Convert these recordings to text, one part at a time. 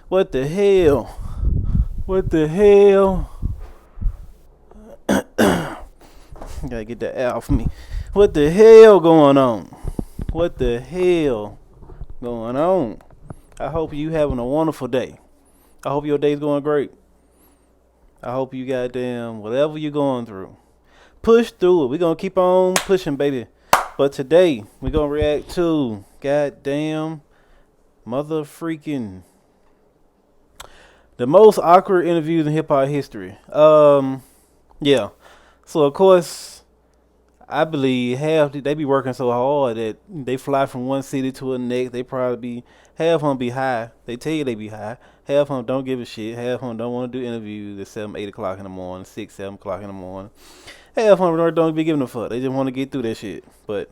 What the hell? What the hell? Gotta get that out for me. What the hell going on? What the hell going on? I hope you having a wonderful day. I hope your day's going great. I hope you goddamn whatever you're going through. Push through it. We're gonna keep on pushing, baby. But today we're gonna react to goddamn mother freaking the most awkward interviews in hip hop history. Yeah. So of course, I believe they be working so hard that they fly from one city to the next. They probably be half of them be high. They tell you they be high. Half of them don't give a shit. Half of them don't want to do interviews at 7, 8 o'clock in the morning, 6, 7 o'clock in the morning. Half of them don't be giving a fuck. They just want to get through that shit. But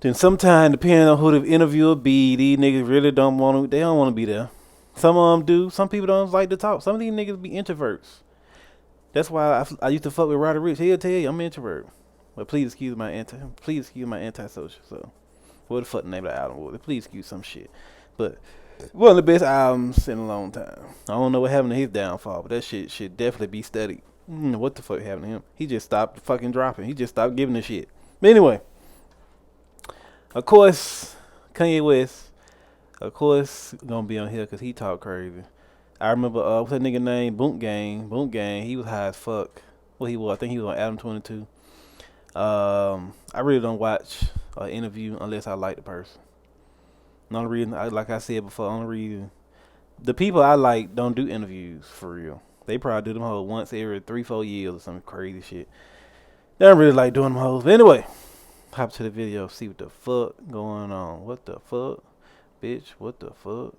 then sometimes, depending on who the interviewer be, these niggas really don't want to. They don't want to be there. Some of them do. Some people don't like to talk. Some of these niggas be introverts. That's why I used to fuck with Roddy Ricch. He'll tell you I'm an introvert. But please excuse my antisocial. So what the fuck the name of the album was? Please excuse some shit. But one of the best albums in a long time. I don't know what happened to his downfall, but that shit should definitely be studied. What the fuck happened to him? He just stopped fucking dropping. He just stopped giving a shit. But anyway, of course, Kanye West, of course, gonna be on here because he talk crazy. I remember what's that nigga name? Boom Gang. He was high as fuck. Well, he was. I think he was on Adam 22. I really don't watch an interview unless I like the person. The only reason, like I said before, the people I like don't do interviews for real. They probably do them hoes once every 3-4 years or some crazy shit. They don't really like doing them hoes. But anyway, hop to the video, see what the fuck going on. What the fuck, bitch? What the fuck?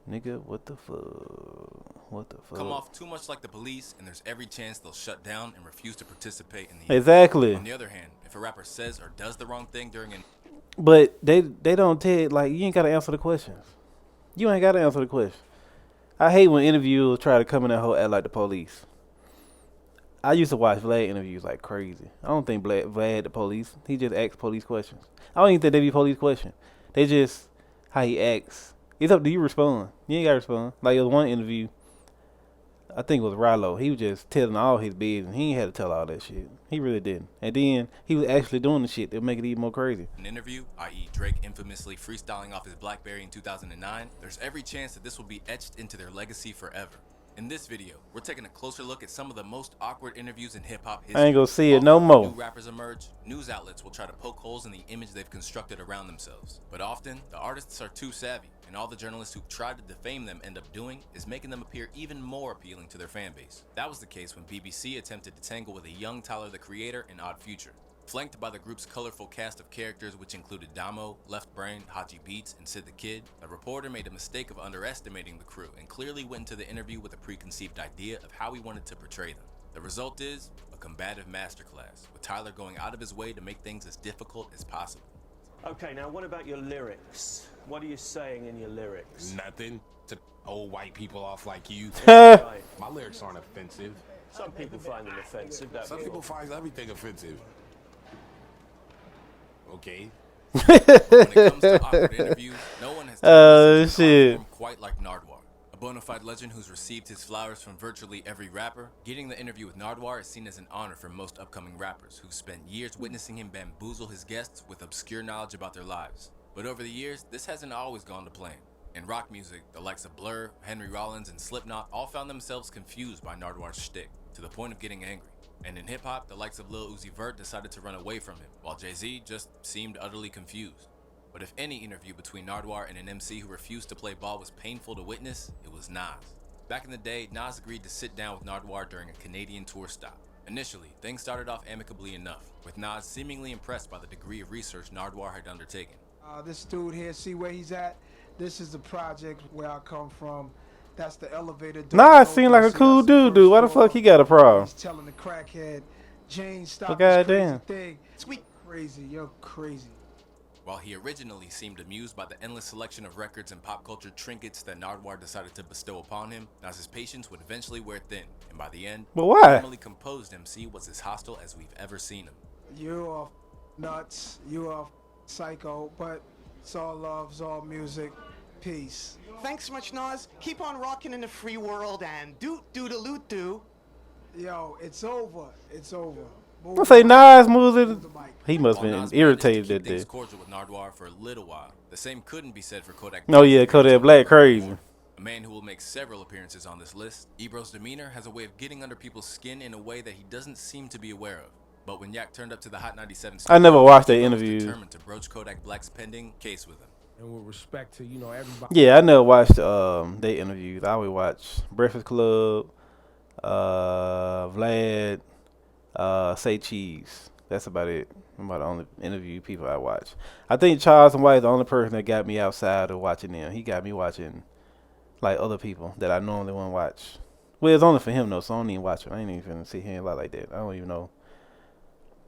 Nigga, what the fuck? What the fuck? Come off too much like the police, and there's every chance they'll shut down and refuse to participate in the Exactly. On the other hand, if a rapper says or does the wrong thing during an But they don't tell, like, you ain't gotta answer the questions. You ain't gotta answer the question. I hate when interviewers try to come in that whole act like the police. I used to watch Vlad interviews like crazy. I don't think Vlad the police. He just asks police questions. I don't even think they be police questions. They just how he acts. It's up to you to respond. You ain't gotta respond. Like it was one interview, I think it was Rallo. He was just telling all his business. He ain't had to tell all that shit. He really didn't. And then he was actually doing the shit that make it even more crazy. interview, i.e. Drake infamously freestyling off his BlackBerry in 2009, there's every chance that this will be etched into their legacy forever. In this video, we're taking a closer look at some of the most awkward interviews in hip-hop history. I ain't gonna see it no more. New rappers emerge, news outlets will try to poke holes in the image they've constructed around themselves. But often, the artists are too savvy, and all the journalists who've tried to defame them end up doing is making them appear even more appealing to their fan base. That was the case when BBC attempted to tangle with a young Tyler the Creator in Odd Future. Flanked by the group's colorful cast of characters which included Damo, Left Brain, Haji Beats, and Sid the Kid, the reporter made a mistake of underestimating the crew and clearly went into the interview with a preconceived idea of how he wanted to portray them. The result is a combative masterclass, with Tyler going out of his way to make things as difficult as possible. Okay, now what about your lyrics? What are you saying in your lyrics? Nothing to old white people off like you. Right. My lyrics aren't offensive. Some people find them offensive. Some people find everything offensive. Okay. When it comes to awkward interviews, no one has taken shit. quite like Nardwuar. A bona fide legend who's received his flowers from virtually every rapper, getting the interview with Nardwuar is seen as an honor for most upcoming rappers who've spent years witnessing him bamboozle his guests with obscure knowledge about their lives. But over the years, this hasn't always gone to plan. In rock music, the likes of Blur, Henry Rollins, and Slipknot all found themselves confused by Nardwuar's shtick, to the point of getting angry. And in hip-hop, the likes of Lil Uzi Vert decided to run away from him, while Jay-Z just seemed utterly confused. But if any interview between Nardwuar and an MC who refused to play ball was painful to witness, it was Nas. Back in the day, Nas agreed to sit down with Nardwuar during a Canadian tour stop. Initially, things started off amicably enough, with Nas seemingly impressed by the degree of research Nardwuar had undertaken. This dude here, see where he's at? This is the project where I come from. That's the elevator. Nah, it seemed like a cool dude. Why the fuck he got a problem? He's telling the crackhead, Jane, stop Well, this crazy goddamn. thing. Sweet crazy, you're crazy. While he originally seemed amused by the endless selection of records and pop culture trinkets that Nardwuar decided to bestow upon him, Nas's patience would eventually wear thin, and by the end, But why? the normally composed MC was as hostile as we've ever seen him. You are nuts. You are psycho. But it's all love. It's all music. Peace. Thanks so much, Nas. Keep on rocking in the free world and doot-doot-a-loot-doo. Yo, it's over. It's over. Move I say the mic. Nas moved it. Move the mic. He must have While been Nas managed irritated to that keep day. things cordial with Nardwuar for a little while, the same couldn't be said for Kodak. Oh yeah, Kodak Black crazy. A man who will make several appearances on this list, Ebro's demeanor has a way of getting under people's skin in a way that he doesn't seem to be aware of. But when Yak turned up to the Hot 97 I never studio, watched that Ebro was interview. determined to broach Kodak Black's pending case with him. And with respect to, everybody. Yeah, I never watched they interviews. I always watch Breakfast Club, Vlad, Say Cheese. That's about it. I'm about the only interview people I watch. I think Charles and White is the only person that got me outside of watching them. He got me watching like other people that I normally wouldn't watch. Well, it's only for him though, so I don't even watch him. I ain't even finna sit here and lie like that. I don't even know.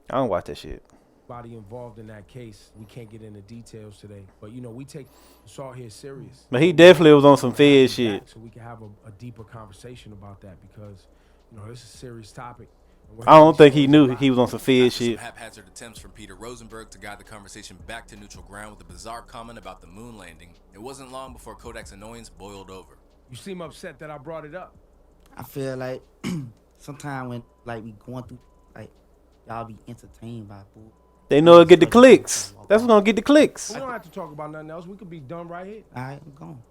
I don't watch that shit. Everybody involved in that case, we can't get into details today. But, we take assault here serious. But he definitely was on some Fed Back shit. So we can have a deeper conversation about that because, this is a serious topic. I don't think he knew he was on some Fed After some shit. haphazard attempts from Peter Rosenberg to guide the conversation back to neutral ground with a bizarre comment about the moon landing, it wasn't long before Kodak's annoyance boiled over. You seem upset that I brought it up. I feel like sometimes when we going through y'all be entertained by bull. They know it'll get the clicks. That's what's gonna get the clicks. We don't have to talk about nothing else. We could be done right here. All right, I'm gone.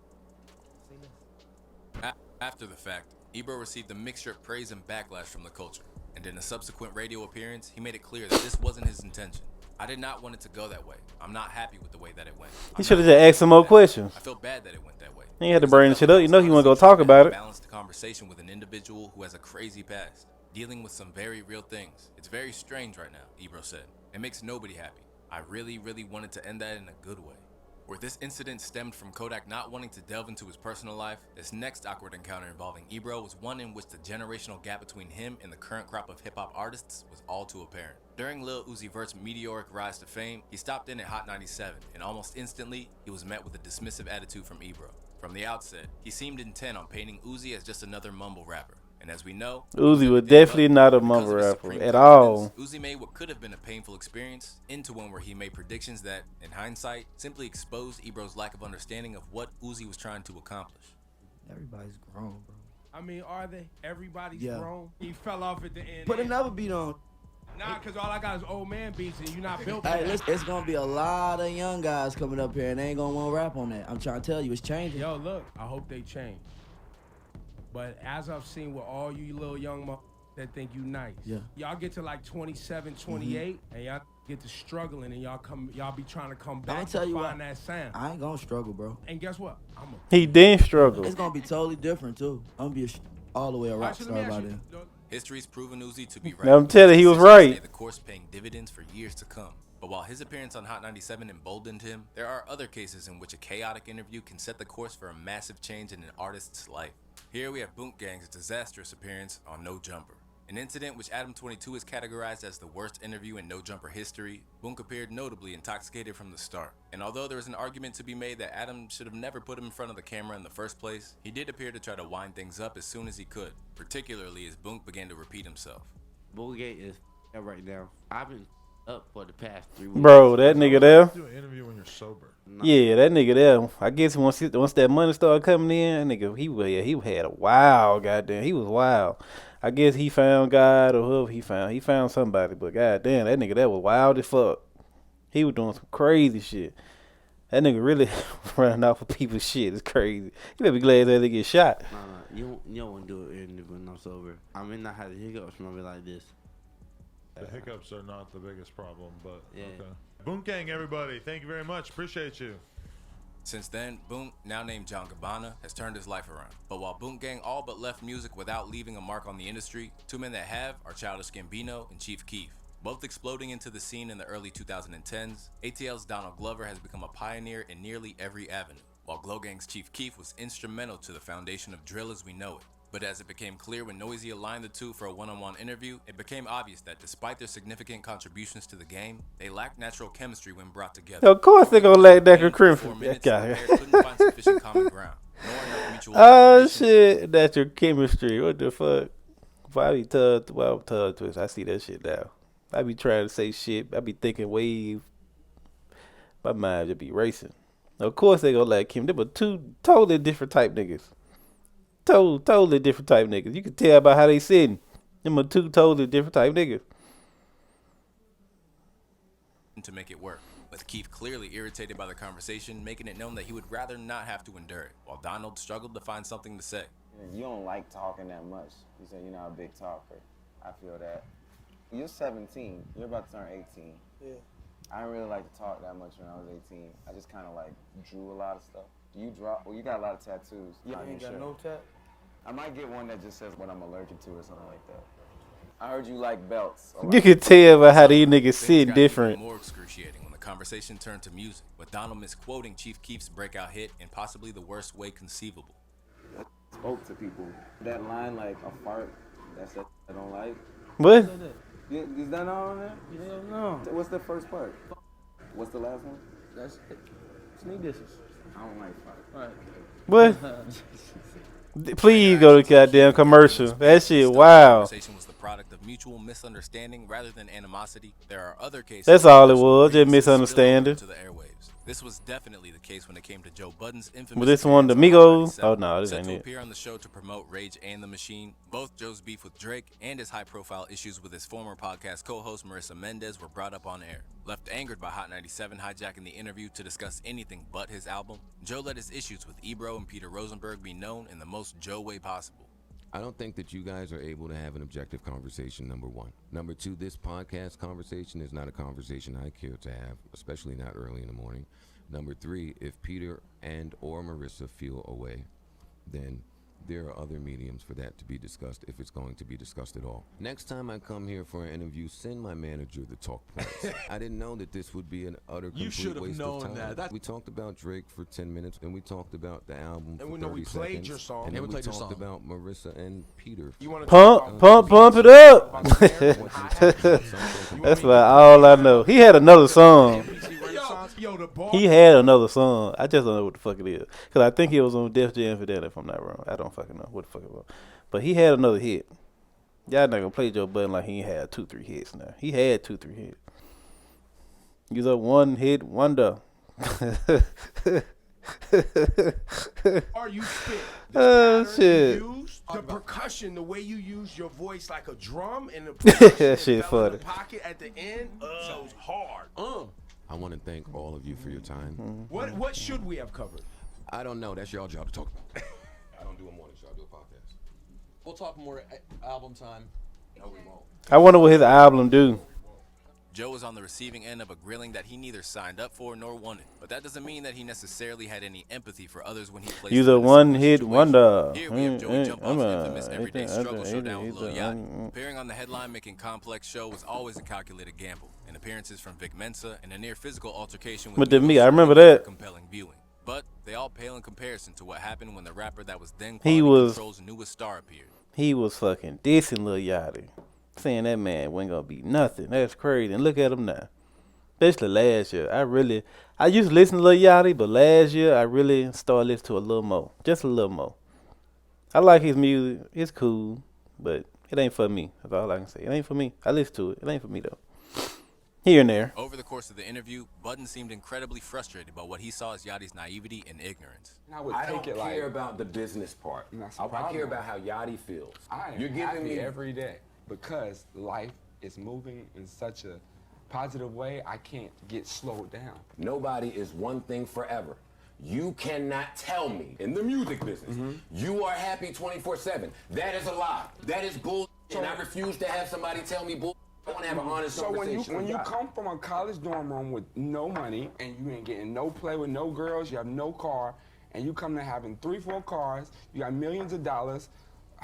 After the fact, Ebro received a mixture of praise and backlash from the culture, and in a subsequent radio appearance, he made it clear that this wasn't his intention. I did not want it to go that way. I'm not happy with the way that it went. He should have just asked some more questions. I feel bad that it went that way. He had to bring the shit up. You know he wasn't gonna talk about it. Balance the conversation with an individual who has a crazy past, dealing with some very real things. It's very strange right now, Ebro said. It makes nobody happy. I really, really wanted to end that in a good way. Where this incident stemmed from Kodak not wanting to delve into his personal life, this next awkward encounter involving Ebro was one in which the generational gap between him and the current crop of hip-hop artists was all too apparent. During Lil Uzi Vert's meteoric rise to fame, he stopped in at Hot 97, and almost instantly, he was met with a dismissive attitude from Ebro. From the outset, he seemed intent on painting Uzi as just another mumble rapper. And as we know, Uzi was definitely not a mumble rapper at all. Uzi made what could have been a painful experience into one where he made predictions that, in hindsight, simply exposed Ebro's lack of understanding of what Uzi was trying to accomplish. Everybody's grown, bro. I mean, are they? Everybody's Yeah. grown. He fell off at the end. Put another beat on. Nah, because all I got is old man beats and you're not built for Hey, that. listen, it's gonna be a lot of young guys coming up here and they ain't gonna want to rap on that. I'm trying to tell you, it's changing. Yo, look, I hope they change. But as I've seen with all you little young that think you nice, Yeah. y'all get to like 27, 28, and y'all get to struggling, and y'all be trying to come back I'ma tell and you find what, that sound. I ain't gonna struggle, bro. And guess what? He didn't struggle. It's gonna be totally different too. I'm gonna be all the way a rock Actually, star let me by ask then. you, History's proven Uzi to be right. I'm telling you, he was Decisions right. stay the course paying dividends for years to come. But while his appearance on Hot 97 emboldened him, there are other cases in which a chaotic interview can set the course for a massive change in an artist's life. Here we have Boonk Gang's disastrous appearance on No Jumper. An incident which Adam 22 has categorized as the worst interview in No Jumper history, Boonk appeared notably intoxicated from the start. And although there is an argument to be made that Adam should have never put him in front of the camera in the first place, he did appear to try to wind things up as soon as he could, particularly as Boonk began to repeat himself. Bullgate is right now. I've been up for the past 3 weeks. Bro, that nigga there. Do an interview when you're sober. Yeah, that nigga there. I guess once that money started coming in, that nigga he had a wild goddamn. He was wild. I guess he found God or whoever he found. He found somebody, but goddamn, that nigga that was wild as fuck. He was doing some crazy shit. That nigga really running off of people's shit. It's crazy. You better be glad that they get shot. Nah, you don't want to do an interview when I'm sober. I mean, I had the hiccups from it like this. The hiccups are not the biggest problem, but Yeah. okay. Boonk Gang, everybody, thank you very much. Appreciate you. Since then, Boonk, now named John Gabbana, has turned his life around. But while Boonk Gang all but left music without leaving a mark on the industry, two men that have are Childish Gambino and Chief Keef. Both exploding into the scene in the early 2010s, ATL's Donald Glover has become a pioneer in nearly every avenue, while Glow Gang's Chief Keef was instrumental to the foundation of drill as we know it. But as it became clear when Noisy aligned the two for a one-on-one interview, it became obvious that despite their significant contributions to the game, they lacked natural chemistry when brought together. Of course they gonna lack that Crimson. That guy. Oh shit, that's your chemistry. What the fuck? I be tongue twist. I see that shit now. I be trying to say shit. I be thinking wave. My mind just be racing. Of course they gonna like him. They were two totally different type niggas. Totally different type niggas. You can tell by how they sitting. Them are two totally different type niggas. To make it work, with Keith clearly irritated by the conversation, making it known that he would rather not have to endure it, while Donald struggled to find something to say. You don't like talking that much. You said you're not a big talker. I feel that. You're 17. You're about to turn 18. Yeah. I didn't really like to talk that much when I was 18. I just kind of like drew a lot of stuff. Do you draw? Well, you got a lot of tattoos. Yeah, you ain't got no tat? I might get one that just says what I'm allergic to or something like that. I heard you like belts. You can tell by how these niggas sit different. More excruciating when the conversation turned to music, with Donald misquoting Chief Keef's breakout hit in possibly the worst way conceivable. I spoke to people. That line, like a fart, that's that I don't like. What? Is that not on there? Yeah, no. What's the first part? What's the last one? That's it. Sneak disses. I don't like fart. Right. What? Please go to goddamn commercial. That shit, wow. Conversation was the product of mutual misunderstanding rather than animosity. There are other cases. That's all it was, just misunderstanding. To the airwaves. This was definitely the case when it came to Joe Budden's infamous. Was this one the Migos? Oh no, this ain't to it. appear on the show to promote Rage and the Machine. Both Joe's beef with Drake and his high-profile issues with his former podcast co-host Marissa Mendez were brought up on air. Left angered by Hot 97 hijacking the interview to discuss anything but his album, Joe let his issues with Ebro and Peter Rosenberg be known in the most Joe way possible. I don't think that you guys are able to have an objective conversation, number one. Number two, this podcast conversation is not a conversation I care to have, especially not early in the morning. Number three, if Peter and or Marissa feel away, then there are other mediums for that to be discussed if it's going to be discussed at all. Next time I come here for an interview, send my manager the talk points. I didn't know that this would be an utter complete waste of time. We talked about Drake for 10 minutes, and we talked about the album for 30 seconds. Played your song. And then we played your talked song. about Marissa and Peter. Pump it up. That's about all I know. He had another song. He had another song. I just don't know what the fuck it is. Because I think he was on Def Jam for that, if I'm not wrong. I don't fucking know what the fuck it was. But he had another hit. Y'all not going to play Joe Budden like he had 2-3 hits now. He had 2-3 hits. He's a one-hit wonder. Are you spit? Oh, shit. The percussion, the way you use your voice like a drum, and the That percussion shit fell in funny. the pocket at the end, so it's hard. I want to thank all of you for your time. What should we have covered? I don't know. That's your job to talk about. I don't do a morning show. I do a podcast. We'll talk more album time. No, we won't. I wonder what his album do. Joe was on the receiving end of a grilling that he neither signed up for nor wanted, but that doesn't mean that he necessarily had any empathy for others when he played. You're a one-hit wonder. Here we have Joey jump off the infamous Everyday Struggle showdown with Lil Yachty. Appearing on the headline-making Complex show was always a calculated gamble, and appearances from Vic Mensa and a near-physical altercation with me, I remember that. Compelling viewing. But they all pale in comparison to what happened when the rapper that was then He Quality was- Control's newest star appeared. He was fucking dissing Lil Yachty. Saying that man wasn't going to be nothing. That's crazy. And look at him now. Especially last year. I used to listen to Lil Yachty, but last year I really started listening to a little more. Just a little more. I like his music. It's cool, but it ain't for me. That's all I can say. It ain't for me. I listen to it. It ain't for me, though. Here and there. Over the course of the interview, Budden seemed incredibly frustrated by what he saw as Yachty's naivety and ignorance. I don't care about the business part. I care about how Yachty feels. You're giving me every day because life is moving in such a positive way. I can't get slowed down. Nobody is one thing forever. You cannot tell me in the music business you are happy 24/7. That is a lie. That is bull. And I refuse to have somebody tell me bull. I want to have an honest conversation. So when you come from a college dorm room with no money and you ain't getting no play with no girls, you have no car, and you come to having 3-4 cars, you got millions of dollars,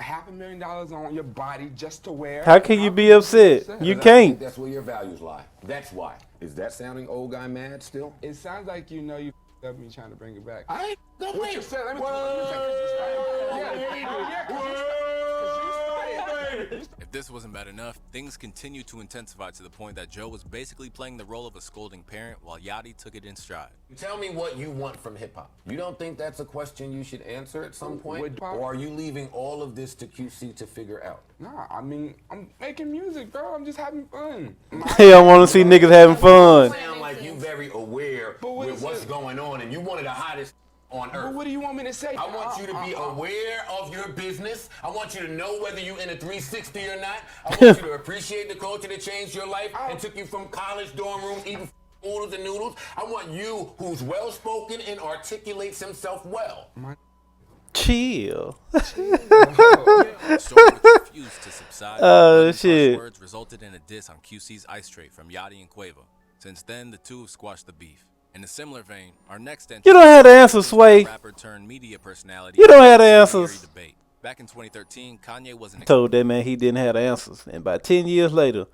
$500,000 on your body just to wear. How can you be upset? You I think can't. that's where your values lie. That's why. Is that sounding old guy mad still? It sounds like you know you up me trying to bring it back. I ain't gonna What you said? Let me If this wasn't bad enough, things continued to intensify to the point that Joe was basically playing the role of a scolding parent while Yachty took it in stride. Tell me what you want from hip-hop. You don't think that's a question you should answer at some point? Or are you leaving all of this to QC to figure out? Nah, I mean, I'm making music, bro. I'm just having fun. They don't want to see niggas having fun. like you very aware with what's going on, and you one of the hottest on earth. But what do you want me to say? I want you to be aware of your business. I want you to know whether you're in a 360 or not. I want you to appreciate the culture that changed your life and took you from college dorm rooms eating oodles and noodles. I want you who's well-spoken and articulates himself well. Chill. The story which refused to subside. Oh, shit. Words resulted in a diss on QC's Ice Tray from Yachty and Quavo. Since then, the two have squashed the beef. In a similar vein, our next entry. You don't have the answers, Sway. Rapper turned media personality. You don't have the answers. Debate. Back in 2013, Kanye was an Told that man he didn't have the answers, and by 10 years later,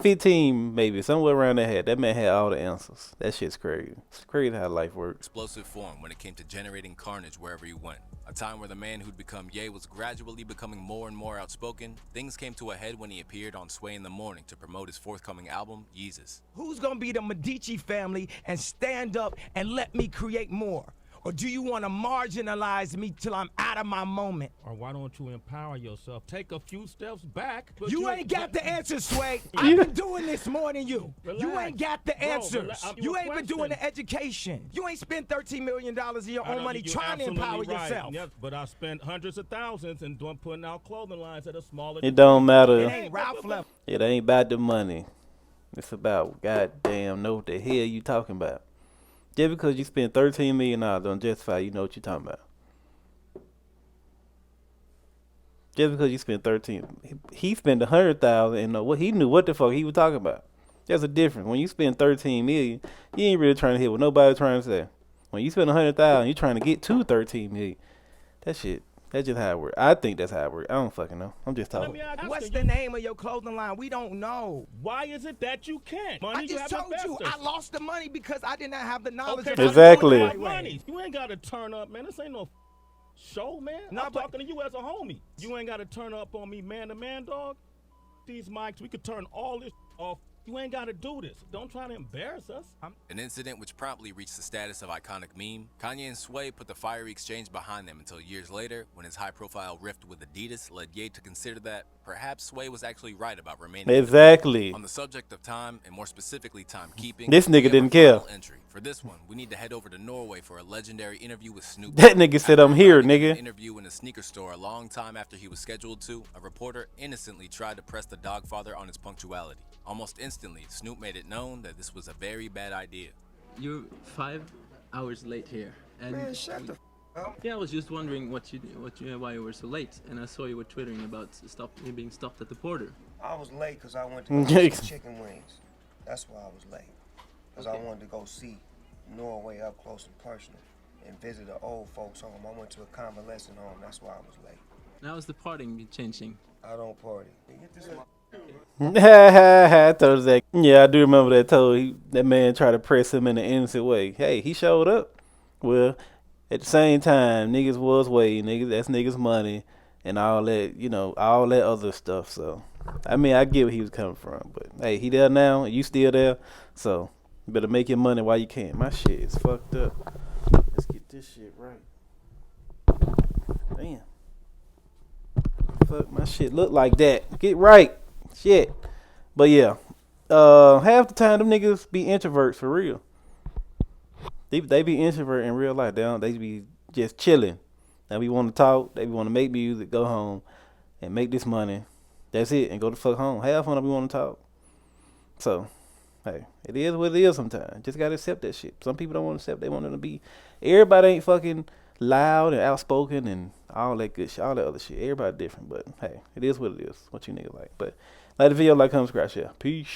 15 maybe somewhere around that man had all the answers. That shit's crazy. It's crazy how life works. explosive form when it came to generating carnage wherever he went. A time where the man who'd become Ye was gradually becoming more and more outspoken. Things came to a head when he appeared on Sway in the Morning to promote his forthcoming album, Yeezus. Who's gonna be the Medici family and stand up and let me create more? Or do you want to marginalize me till I'm out of my moment? Or why don't you empower yourself? Take a few steps back. You ain't got the answer, Sway. I've been doing this more than you. Relax. You ain't got the Bro, answers. You ain't been doing question. the education. You ain't spent $13 million of your I own know money you're trying to empower absolutely right. yourself. Yes, but I spent hundreds of thousands and putting out clothing lines at a smaller. It don't matter. It ain't Ralph level. It ain't about the money. It's about goddamn know what the hell you talking about. Just because you spend $13 million don't justify you know what you talking about. Just because you spent 13, he spent 100,000 and know what he knew what the fuck he was talking about. There's a difference. When you spend 13 million, you ain't really trying to hear what nobody's trying to say. When you spend 100,000, you trying to get to 13 million. That shit. That's just how it works. I think that's how it works. I don't fucking know. I'm just talking. What's the name of your clothing line? We don't know. Why is it that you can't? Money, I just told you I lost the money because I did not have the knowledge. Okay, of exactly. Money. You ain't got to turn up, man. This ain't no show, man. I'm talking to you as a homie. You ain't got to turn up on me, man to man, dog. These mics, we could turn all this off. You ain't got to do this. Don't try to embarrass us. An incident which promptly reached the status of iconic meme. Kanye and Sway put the fiery exchange behind them until years later, when his high-profile rift with Adidas led Ye to consider that perhaps Sway was actually right about remaining. Exactly. On the subject of time, and more specifically timekeeping, This nigga we have didn't our care. final entry. For this one, we need to head over to Norway for a legendary interview with Snoop. That nigga said, "I'm here, An nigga." interview in a sneaker store a long time after he was scheduled to, a reporter innocently tried to press the Dogfather on his punctuality. Almost instantly, Snoop made it known that this was a very bad idea. You're 5 hours late here, and Man, shut the up. yeah, I was just wondering why you were so late, and I saw you were twittering about you being stopped at the border. I was late because I went to go get some chicken wings. That's why I was late. Because I wanted to go see Norway up close and personal and visit the old folks home. I went to a convalescent home. That's why I was late. Now is the partying changing? I don't party. Get this I told that. Yeah, I do remember that. That man tried to press him in an innocent way. Hey, he showed up. Well, at the same time, niggas was waiting. That's niggas' money and all that. You know, all that other stuff. So, I mean, I get where he was coming from. But hey, he there now. You still there. So, you better make your money while you can. My shit is fucked up. Let's get this shit right. Damn. Fuck, my shit look like that. Get right. Shit. But yeah. Half the time them niggas be introverts for real. They be introvert in real life. They be just chilling. They be want to talk. They be want to make music, go home, and make this money. That's it, and go the fuck home. Half of them be want to talk. So, hey, it is what it is sometimes. Just gotta accept that shit. Some people don't want to accept. They want them to be. Everybody ain't fucking loud and outspoken and all that good shit, all that other shit. Everybody different, but hey, it is what it is. What you niggas like. But like the video, like, comment, subscribe, share. Peace.